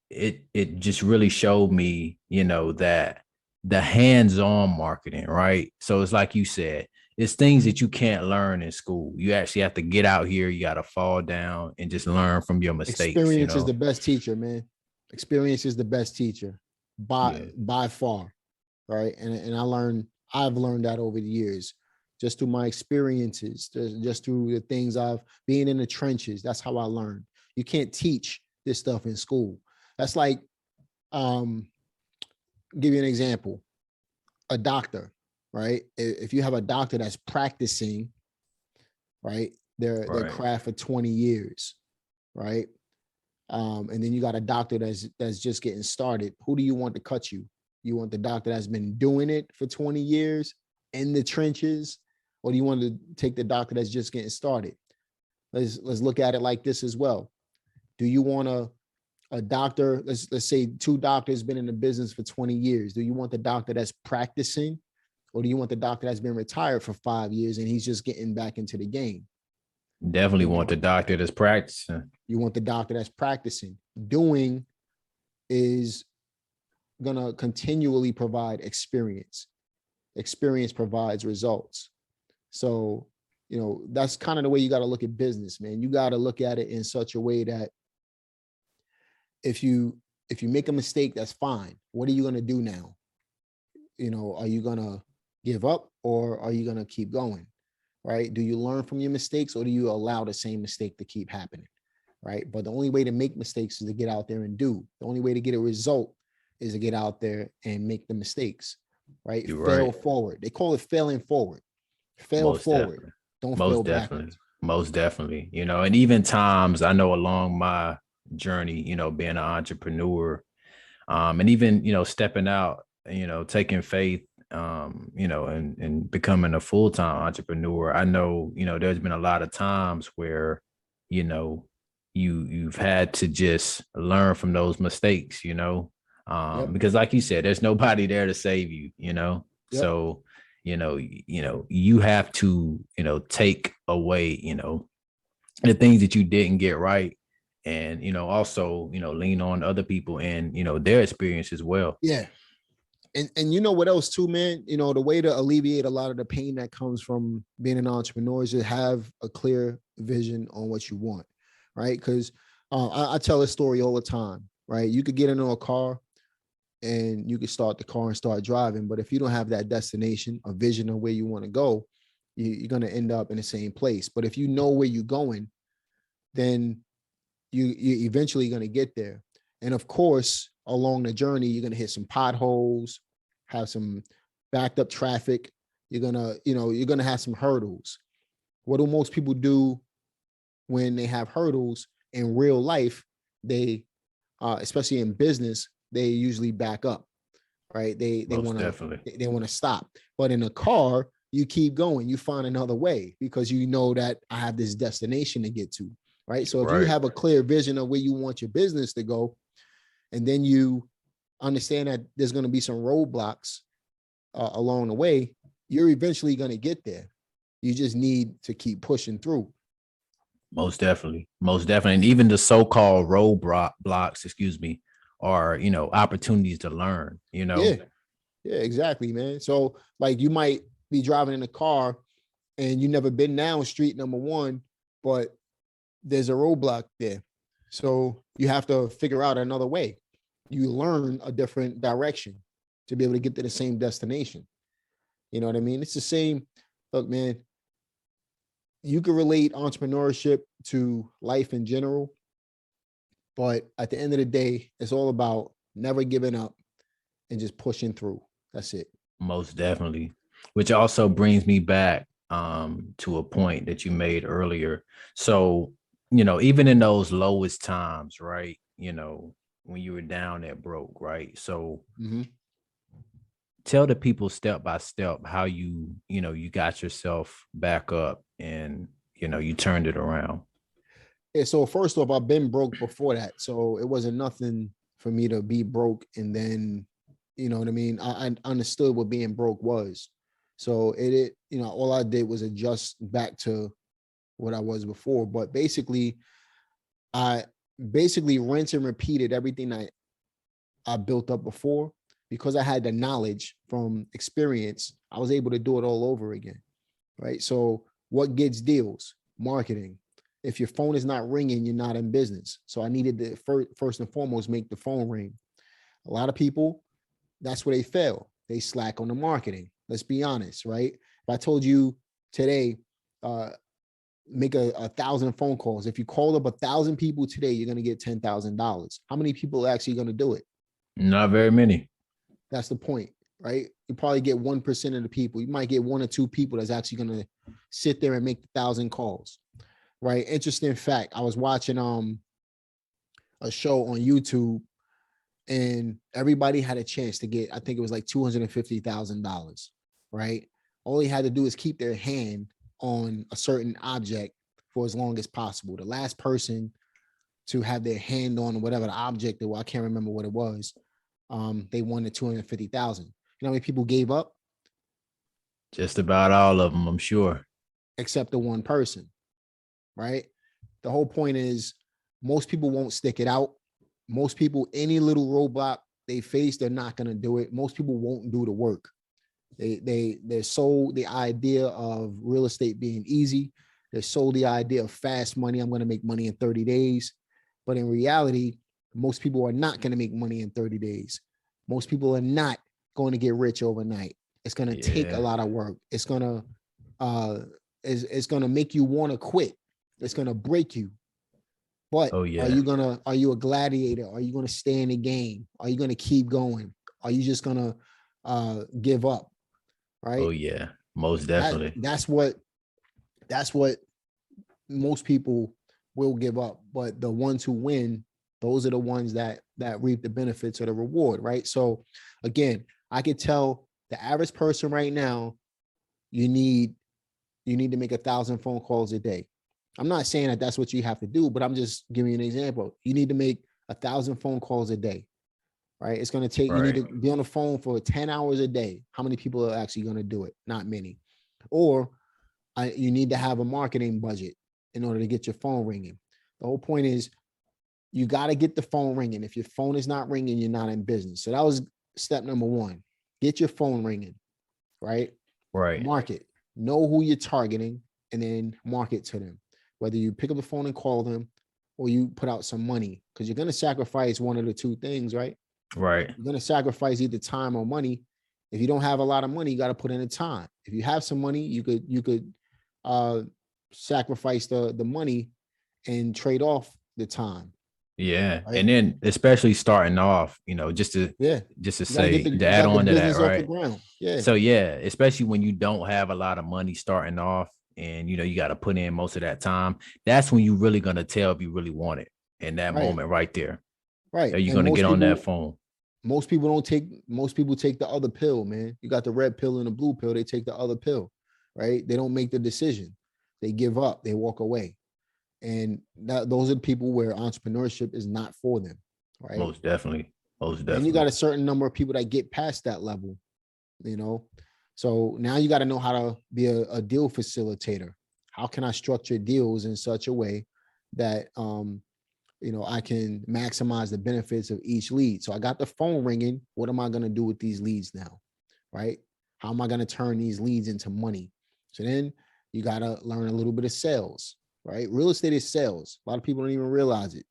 it just really showed me, that the hands-on marketing, right? So it's like you said, it's things that you can't learn in school. You actually have to get out here, you got to fall down and just learn from your mistakes, Experience is the best teacher, man. Experience is the best teacher by Yeah, by far, right? And I've learned that over the years, just through my experiences, just through the things I've been in the trenches. That's how I learned. You can't teach this stuff in school. That's like, um, give you an example. A doctor, right? If you have a doctor that's practicing, right, their right. craft for 20 years, right? And then you got a doctor that's just getting started. Who do you want to cut you? You want the doctor that's been doing it for 20 years in the trenches, or do you want to take the doctor that's just getting started? Let's look at it like this as well. Do you want a doctor? Let's say two doctors been in the business for 20 years. Do you want the doctor that's practicing, or do you want the doctor that's been retired for 5 years and he's just getting back into the game? Definitely You want know, the doctor that's practicing. you want the doctor that's practicing. Doing is gonna continually provide experience. Experience provides results. So, that's kind of the way you got to look at business, man. You got to look at it in such a way that if you make a mistake, that's fine. What are you gonna do now? Are you gonna give up or are you gonna keep going? Right? Do you learn from your mistakes or do you allow the same mistake to keep happening? Right? But the only way to make mistakes is to get out there and do. The only way to get a result is to get out there and make the mistakes. Right? You're Fail right. forward. They call it failing forward. Fail Most forward. definitely. Don't fail Most definitely. backwards. Most definitely. And even times I know along my journey, being an entrepreneur, and even, stepping out, taking faith, and becoming a full-time entrepreneur. I know, there's been a lot of times where, you know, you've had to just learn from those mistakes, Yep. because like you said, there's nobody there to save you, Yep. so you have to, take away, the things that you didn't get right, and also, lean on other people and their experience as well. Yeah. And you know what else too, man? The way to alleviate a lot of the pain that comes from being an entrepreneur is to have a clear vision on what you want, right? Because I tell this story all the time, right? You could get into a car and you could start the car and start driving, but if you don't have that destination, a vision of where you want to go, you're going to end up in the same place. But if you know where you're going, then you eventually going to get there. And of course, along the journey, you're going to hit some potholes, have some backed up traffic. You're going to have some hurdles. What do most people do when they have hurdles in real life? They, especially in business, they usually back up, right? They Most want to definitely. they want to stop. But in a car, you keep going. You find another way because you know that I have this destination to get to, right? So if you Right. have a clear vision of where you want your business to go, and then you understand that there's going to be some roadblocks along the way, you're eventually going to get there. You just need to keep pushing through. Most definitely. Most definitely. And even the so-called blocks, excuse me, are, opportunities to learn. Yeah, yeah, exactly, man. So like you might be driving in a car and you never been down street number one, but there's a roadblock there. So you have to figure out another way. You learn a different direction to be able to get to the same destination. You know what I mean? It's the same. Look, man, you can relate entrepreneurship to life in general, but at the end of the day, it's all about never giving up and just pushing through. That's it. Most definitely. Which also brings me back to a point that you made earlier. So, even in those lowest times, right? When you were down at broke, right? So tell the people step by step how you got yourself back up and you turned it around. Yeah, so first off, I've been broke before that. So it wasn't nothing for me to be broke. And then, you know what I mean? I understood what being broke was. So all I did was adjust back to what I was before. But I basically rinse and repeated everything I built up before, because I had the knowledge from experience. I was able to do it all over again. Right. So what gets deals? Marketing. If your phone is not ringing, you're not in business. So I needed to first and foremost make the phone ring. A lot of people, that's where they fail. They slack on the marketing. Let's be honest, right? If I told you today, make a 1,000 phone calls. If you called up 1,000 people today, you're going to get $10,000. How many people are actually going to do it? Not very many. That's the point, right? You probably get 1% of the people. You might get 1 or 2 people that's actually going to sit there and make 1,000 calls. Right. Interesting fact. I was watching a show on YouTube, and everybody had a chance to get, I think it was like $250,000. Right. All they had to do is keep their hand on a certain object for as long as possible. The last person to have their hand on whatever the object was, I can't remember what it was. They won the 250,000. You know how many people gave up? Just about all of them, I'm sure. Except the one person. Right. The whole point is most people won't stick it out. Most people, any little roadblock they face, they're not going to do it. Most people won't do the work. They're sold the idea of real estate being easy. They're sold the idea of fast money. I'm going to make money in 30 days. But in reality, most people are not going to make money in 30 days. Most people are not going to get rich overnight. It's going to take a lot of work. It's going to make you want to quit. It's going to break you. But are you a gladiator? Are you going to stay in the game? Are you going to keep going? Are you just going to give up? Right. Oh yeah, most definitely. That's what most people will give up. But the ones who win, those are the ones that reap the benefits of the reward. Right. So again, I could tell the average person right now, you need to make 1,000 phone calls a day. I'm not saying that that's what you have to do, but I'm just giving you an example. You need to make 1,000 phone calls a day, right? It's going to take, you need to be on the phone for 10 hours a day. How many people are actually going to do it? Not many. Or you need to have a marketing budget in order to get your phone ringing. The whole point is you got to get the phone ringing. If your phone is not ringing, you're not in business. So that was step number 1. Get your phone ringing, right? Right. Market. Know who you're targeting and then market to them. Whether you pick up the phone and call them or you put out some money, because you're going to sacrifice one of the 2 things, right? Right. You're going to sacrifice either time or money. If you don't have a lot of money, you got to put in the time. If you have some money, you could sacrifice the money and trade off the time. Yeah. Right? And then especially starting off, just to say, to add on to that, right? Yeah. So yeah, especially when you don't have a lot of money starting off, and you got to put in most of that time, that's when you're really going to tell if you really want it in that moment right there. Right. Are you going to get on that phone? Most people take the other pill, man. You got the red pill and the blue pill. They take the other pill, right? They don't make the decision. They give up. They walk away. And those are the people where entrepreneurship is not for them, right? Most definitely. And you got a certain number of people that get past that level, So now you got to know how to be a deal facilitator. How can I structure deals in such a way that, I can maximize the benefits of each lead? So I got the phone ringing. What am I going to do with these leads now? Right? How am I going to turn these leads into money? So then you got to learn a little bit of sales, right? Real estate is sales. A lot of people don't even realize it.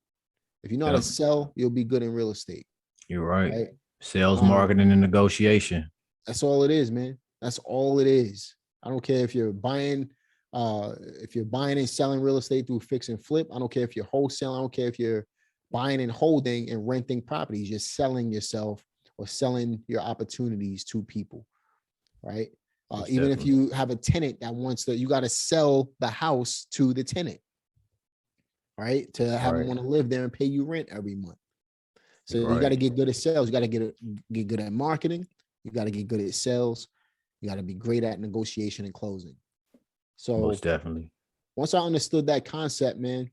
If you know how to Yep. sell, you'll be good in real estate, You're right. right? Sales, Um, marketing, and negotiation. that's all it is, man. That's all it is. I don't care if you're buying and selling real estate through fix and flip. I don't care if you're wholesaling. I don't care if you're buying and holding and renting properties. You're selling yourself or selling your opportunities to people, right? Most Even if definitely. you have a tenant that wants to, you got to sell the house to the tenant, right? To have them Right. want to live there and pay you rent every month. So you got to Right. get good at sales. You got to get good at marketing. You got to get good at sales. You got to be great at negotiation and closing. Most So definitely. once I understood that concept, man,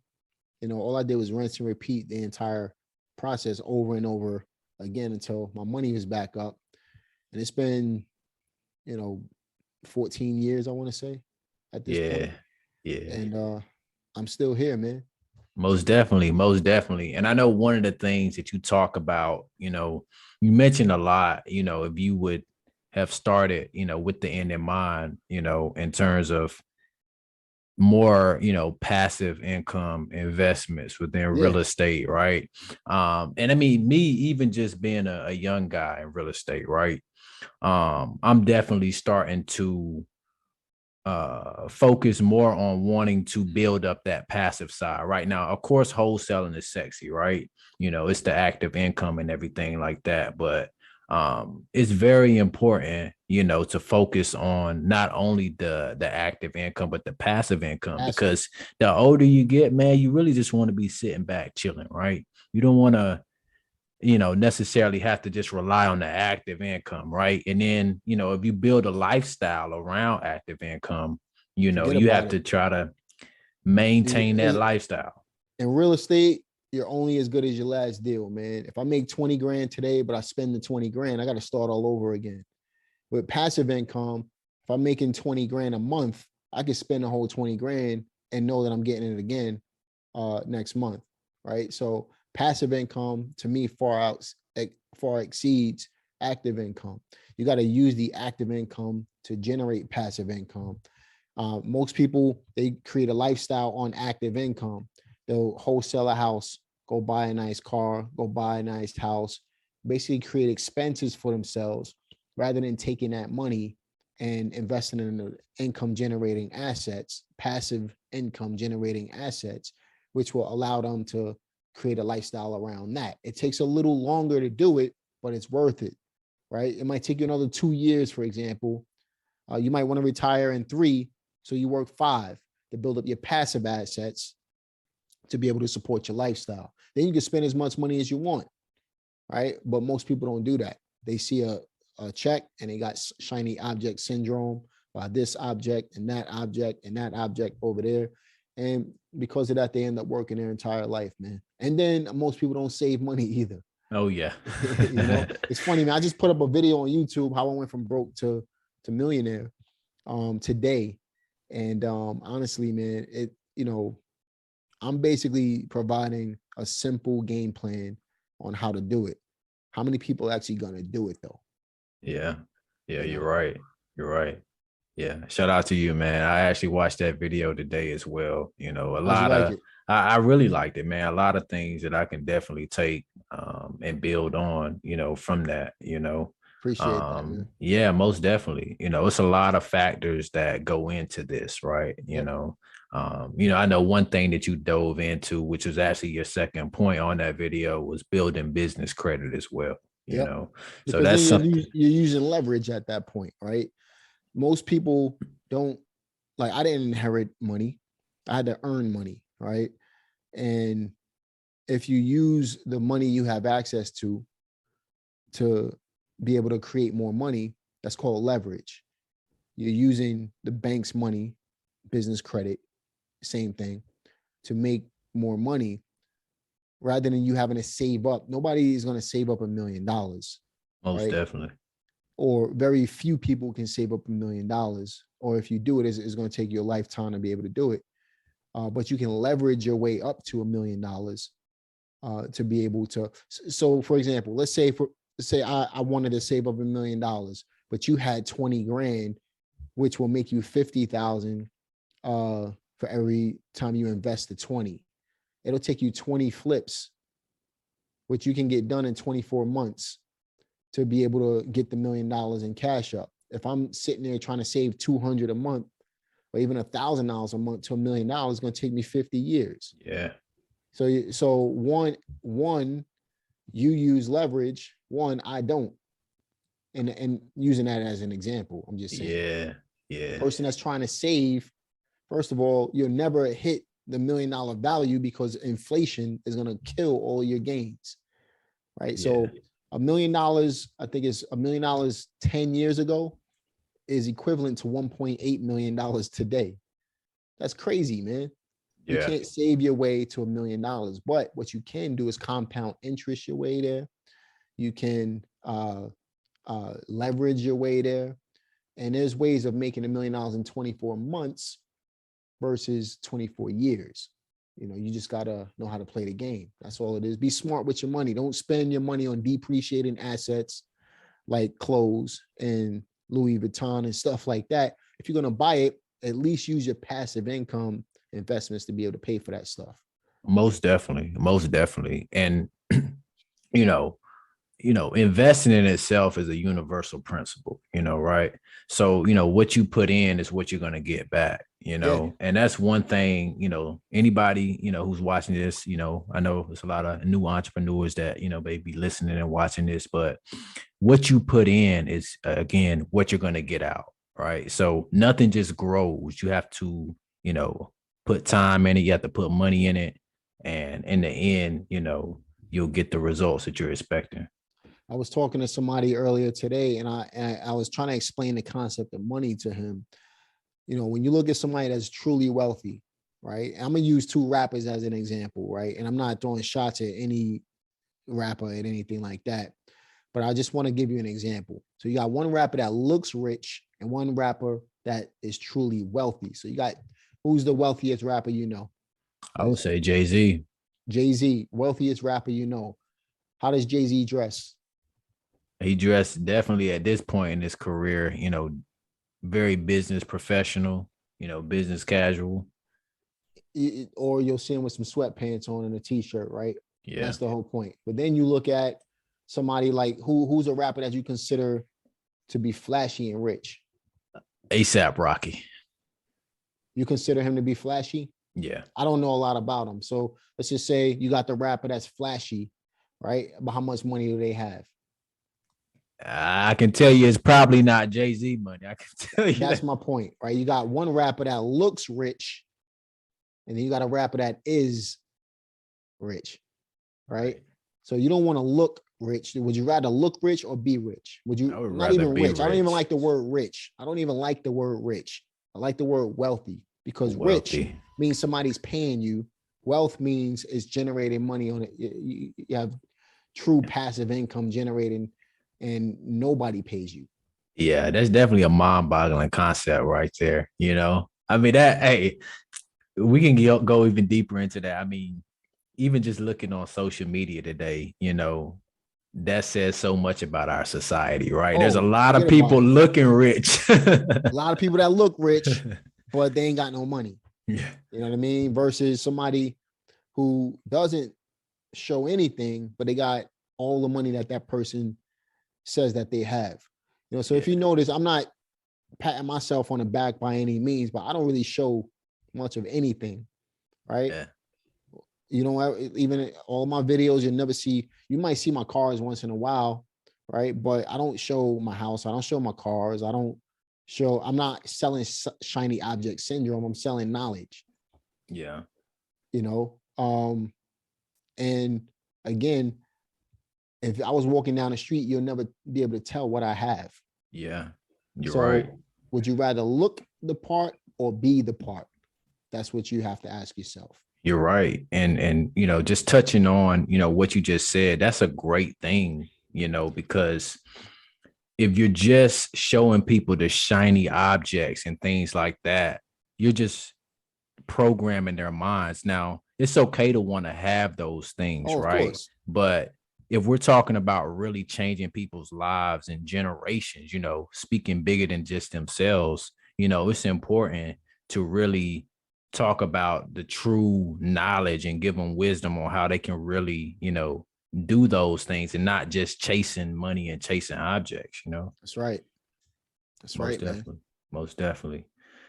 all I did was rinse and repeat the entire process over and over again until my money was back up. And it's been, you know, 14 years, I want to say, at this Yeah. point. Yeah. And I'm still here, man. Most definitely. Most definitely. And I know one of the things that you talk about, you mentioned a lot, if you would have started, with the end in mind, in terms of more passive income investments within Yeah. real estate, right? And I mean, me even just being a young guy in real estate, right? I'm definitely starting to focus more on wanting to build up that passive side right now. Of course, wholesaling is sexy, right? It's the active income and everything like that, but it's very important, to focus on not only the active income but the passive income, Passive. because the older you get, man, you really just want to be sitting back chilling, right? You don't want to necessarily have to just rely on the active income, right? And then, if you build a lifestyle around active income, Forget you about have it. to try to maintain that lifestyle. In real estate, you're only as good as your last deal, man. If I make 20 grand today, but I spend the 20 grand, I got to start all over again. With passive income, if I'm making 20 grand a month, I can spend the whole 20 grand and know that I'm getting it again next month, right? So passive income to me far exceeds active income. You got to use the active income to generate passive income. Most people, they create a lifestyle on active income. They'll wholesale a house, go buy a nice car, go buy a nice house, basically create expenses for themselves rather than taking that money and investing in the income generating assets, passive income generating assets, which will allow them to create a lifestyle around that. It takes a little longer to do it, but it's worth it, right? It might take you another 2 years, for example. You might want to retire in 3, so you work 5 to build up your passive assets to be able to support your lifestyle. Then you can spend as much money as you want, right? But most people don't do that. They see a check and they got shiny object syndrome by this object and that object over there. And because of that, they end up working their entire life, man. And then most people don't save money either. Oh yeah. It's funny, man. I just put up a video on YouTube how I went from broke to millionaire today. And honestly, man, I'm basically providing a simple game plan on how to do it. How many people are actually gonna do it though? Yeah. Yeah, You you're know, right. You're right. Yeah. Shout out to you, man. I actually watched that video today as well. A how'd you lot like of it? I really liked it, man. A lot of things that I can definitely take and build on, from that. Appreciate that, man. Yeah, most definitely. It's a lot of factors that go into this, right? Yep. I know one thing that you dove into, which was actually your second point on that video, was building business credit as well. you Yep. know, so Because that's then something. you're using leverage at that point, right? Most people don't like. I didn't inherit money. I had to earn money, right? And if you use the money you have access to be able to create more money, that's called leverage. You're using the bank's money, business credit, same thing, to make more money rather than you having to save up. Nobody is going to save up $1 million, Most right? definitely. Or very few people can save up $1 million. Or if you do it, it's going to take you a lifetime to be able to do it. But you can leverage your way up to $1 million to be able to. So, for example, let's say I wanted to save up $1 million, but you had 20 grand, which will make you 50,000 for every time you invest the 20. It'll take you 20 flips, which you can get done in 24 months to be able to get the $1 million in cash up. If I'm sitting there trying to save 200 a month or even $1,000 a month to $1 million, it's going to take me 50 years. Yeah. So one, you use leverage. One, I don't. And using that as an example, I'm just saying. Yeah. Yeah. Person that's trying to save, first of all, you'll never hit the $1 million value because inflation is going to kill all your gains, right? Yeah. So $1 million, I think it's $1 million 10 years ago is equivalent to $1.8 million today. That's crazy, man. You Yeah. can't save your way to $1 million, but what you can do is compound interest your way there. You can leverage your way there. And there's ways of making $1 million in 24 months versus 24 years. You know, you just gotta know how to play the game. That's all it is. Be smart with your money. Don't spend your money on depreciating assets like clothes and Louis Vuitton and stuff like that. If you're gonna buy it, at least use your passive income investments to be able to pay for that stuff. Most definitely. Most definitely. And you know, investing in itself is a universal principle, right? So, what you put in is what you're going to get back, Yeah. and that's one thing, anybody, who's watching this, I know there's a lot of new entrepreneurs that, may be listening and watching this, but what you put in is, again, what you're going to get out, right? So nothing just grows. You have to, put time in it. You have to put money in it. And in the end, you'll get the results that you're expecting. I was talking to somebody earlier today, and I was trying to explain the concept of money to him. When you look at somebody that's truly wealthy, right? I'm gonna use two rappers as an example, right? And I'm not throwing shots at any rapper at anything like that, but I just want to give you an example. So you got one rapper that looks rich and one rapper that is truly wealthy. So you got, who's the wealthiest rapper you know? I would say Jay-Z. Jay-Z, wealthiest rapper you know. How does Jay-Z dress? He dressed definitely at this point in his career, very business professional, business casual. Or you'll see him with some sweatpants on and a t-shirt, right? Yeah. That's the whole point. But then you look at somebody like who's a rapper that you consider to be flashy and rich? A$AP Rocky. You consider him to be flashy? Yeah. I don't know a lot about him. So let's just say you got the rapper that's flashy, right? But how much money do they have? I can tell you it's probably not Jay-Z money. I can tell you that's my point, right? You got one rapper that looks rich, and then you got a rapper that is rich, right? So you don't want to look rich. Would you rather look rich or be rich? Would you not even rich? I don't even like the word rich. I don't even like the word rich. I like the word wealthy, because rich means somebody's paying you. Wealth means it's generating money on it. You have true passive income generating, and nobody pays you. Yeah, that's definitely a mind-boggling concept right there. I mean, hey, we can go even deeper into that. I mean, even just looking on social media today, that says so much about our society, right? There's a lot of people looking rich. A lot of people that look rich, but they ain't got no money. Yeah. You know what I mean? Versus somebody who doesn't show anything, but they got all the money that person says that they have. So if you notice, I'm not patting myself on the back by any means, but I don't really show much of anything, right? Yeah. Even all my videos, you might see my cars once in a while, right? But I don't show my house. I don't show my cars. I'm not selling shiny object syndrome. I'm selling knowledge. Yeah. And again, if I was walking down the street, you'll never be able to tell what I have. Yeah, you're right. Would you rather look the part or be the part? That's what you have to ask yourself. You're right. And just touching on, what you just said, that's a great thing, because if you're just showing people the shiny objects and things like that, you're just programming their minds. Now, it's okay to want to have those things, right? Course. But if we're talking about really changing people's lives and generations, speaking bigger than just themselves, it's important to really talk about the true knowledge and give them wisdom on how they can really, do those things and not just chasing money and chasing objects. That's right. That's Most right, man. definitely. Most definitely.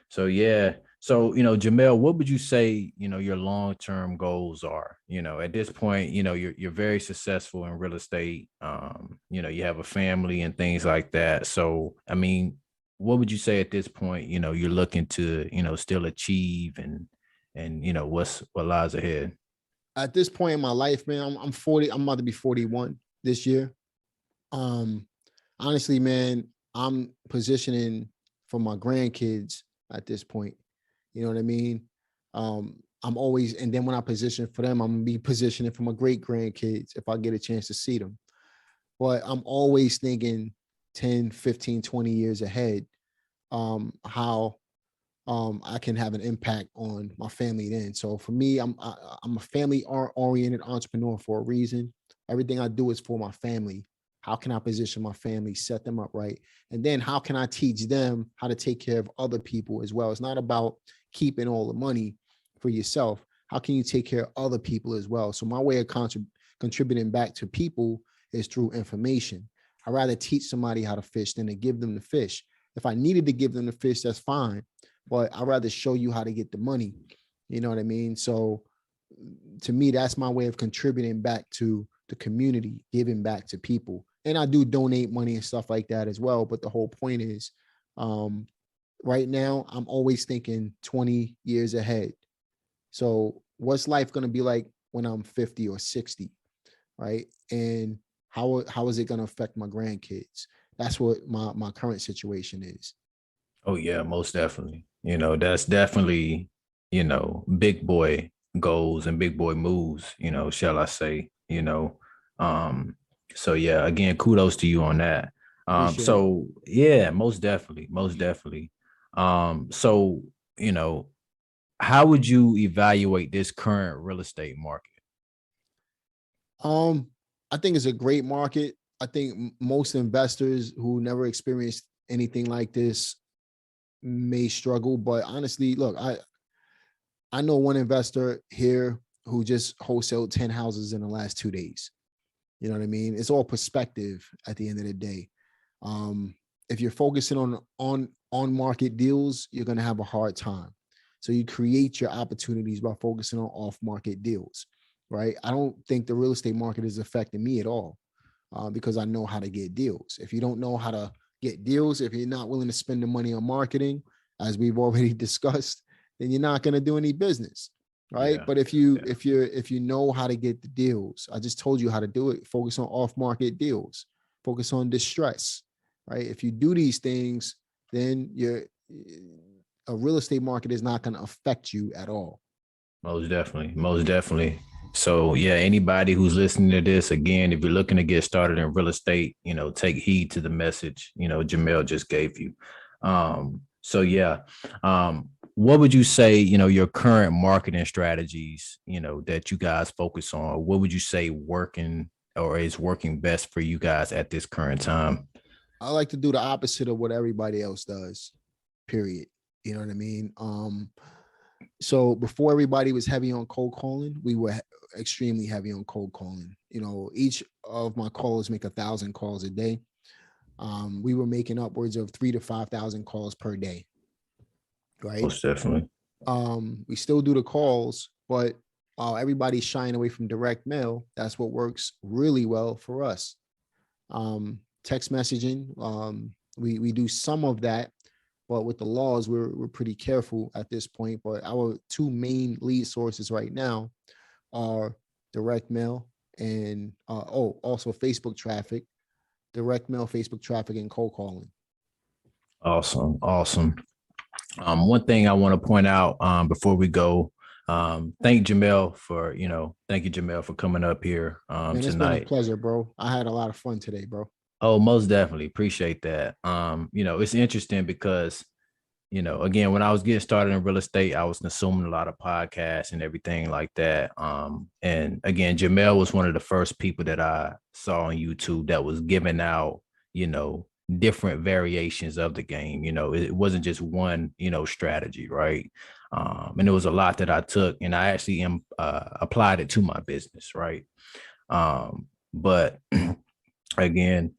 So yeah. So, Jamel, what would you say, your long-term goals are? At this point, you're very successful in real estate. You have a family and things like that. So, I mean, what would you say at this point, you're looking to, still achieve and what lies ahead? At this point in my life, man, I'm 40. I'm about to be 41 this year. Um, Honestly, man, I'm positioning for my grandkids at this point. You know what I mean? I'm always, and then when I position for them, I'm gonna be positioning for my great grandkids if I get a chance to see them. But I'm always thinking 10, 15, 20 years ahead, how I can have an impact on my family then. So for me, I'm a family oriented entrepreneur for a reason. Everything I do is for my family. How can I position my family, set them up right? And then how can I teach them how to take care of other people as well? It's not about keeping all the money for yourself. How can you take care of other people as well? So my way of contributing back to people is through information. I'd rather teach somebody how to fish than to give them the fish. If I needed to give them the fish, that's fine, but I'd rather show you how to get the money. You know what I mean? So to me, that's my way of contributing back to the community, giving back to people. And I do donate money and stuff like that as well. But the whole point is, um, right now, I'm always thinking 20 years ahead. So what's life going to be like when I'm 50 or 60, right? And how is it going to affect my grandkids? That's what my current situation is. Oh yeah, most definitely. That's definitely, big boy goals and big boy moves, shall I say, Um, so yeah, again, kudos to you on that. Appreciate it. So yeah, most definitely, most definitely. So, you know, how would you evaluate this current real estate market? Um, I think it's a great market. I think most investors who never experienced anything like this may struggle, but honestly, look, I know one investor here who just wholesaled 10 houses in the last 2 days. You know what I mean? It's all perspective at the end of the day. Um, if you're focusing on market deals, you're going to have a hard time. So you create your opportunities by focusing on off market deals, right? I don't think the real estate market is affecting me at all, because I know how to get deals. If you don't know how to get deals, if you're not willing to spend the money on marketing, as we've already discussed, then you're not going to do any business, right? Yeah. But if you know how to get the deals, I just told you how to do it. Focus on off market deals, focus on distress, right? If you do these things, then a real estate market is not going to affect you at all. Most definitely. Most definitely. So yeah, anybody who's listening to this, again, if you're looking to get started in real estate, take heed to the message, Jamel just gave you. So yeah. What would you say, your current marketing strategies, that you guys focus on? What would you say working or is working best for you guys at this current time? I like to do the opposite of what everybody else does, period. You know what I mean? So before everybody was heavy on cold calling, we were extremely heavy on cold calling. Each of my callers make 1,000 calls a day. We were making upwards of 3 to 5,000 calls per day, right? Most definitely. We still do the calls, but everybody's shying away from direct mail. That's what works really well for us. Text messaging, we do some of that, but with the laws, we're pretty careful at this point. But our two main lead sources right now are direct mail and also Facebook traffic, direct mail, Facebook traffic, and cold calling. Awesome. Awesome. One thing I want to point out before we go, thank you, Jamel, for coming up here Man, it's been a tonight. pleasure, bro. I had a lot of fun today, bro. Oh, most definitely appreciate that. It's interesting because, again, when I was getting started in real estate, I was consuming a lot of podcasts and everything like that. And again, Jamel was one of the first people that I saw on YouTube that was giving out, different variations of the game. It wasn't just one, strategy, right? And it was a lot that I took, and I actually applied it to my business, right? But again,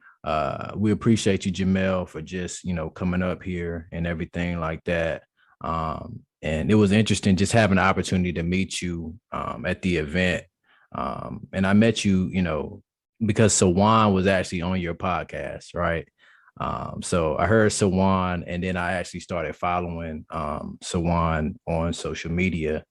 we appreciate you, Jamel, for just, coming up here and everything like that. And it was interesting just having the opportunity to meet you at the event. And I met you, because Sawan was actually on your podcast, right? So I heard Sawan, and then I actually started following Sawan on social media.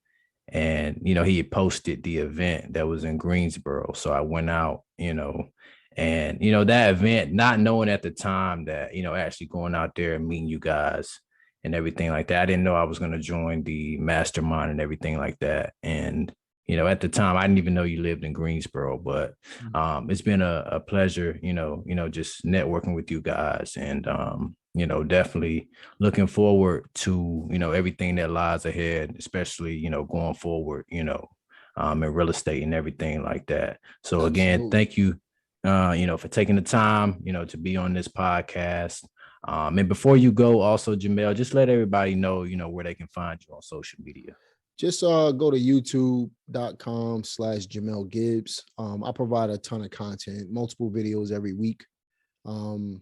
And, he had posted the event that was in Greensboro. So I went out, and, that event, not knowing at the time that, actually going out there and meeting you guys and everything like that. I didn't know I was going to join the mastermind and everything like that. And, at the time, I didn't even know you lived in Greensboro, but it's been a pleasure, just networking with you guys, and, definitely looking forward to, everything that lies ahead, especially, going forward, in real estate and everything like that. So again, Absolutely. thank you, for taking the time, to be on this podcast. And before you go, also, Jamel, just let everybody know, where they can find you on social media. Just go to youtube.com/Jamel Gibbs. I provide a ton of content, multiple videos every week. I'm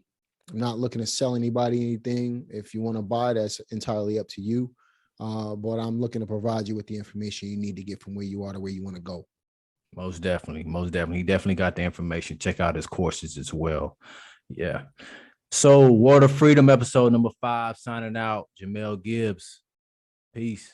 not looking to sell anybody anything. If you want to buy, that's entirely up to you. But I'm looking to provide you with the information you need to get from where you are to where you want to go. Most definitely. He definitely got the information. Check out his courses as well. Yeah. So Word of Freedom, episode number 5, signing out. Jamel Gibbs. Peace.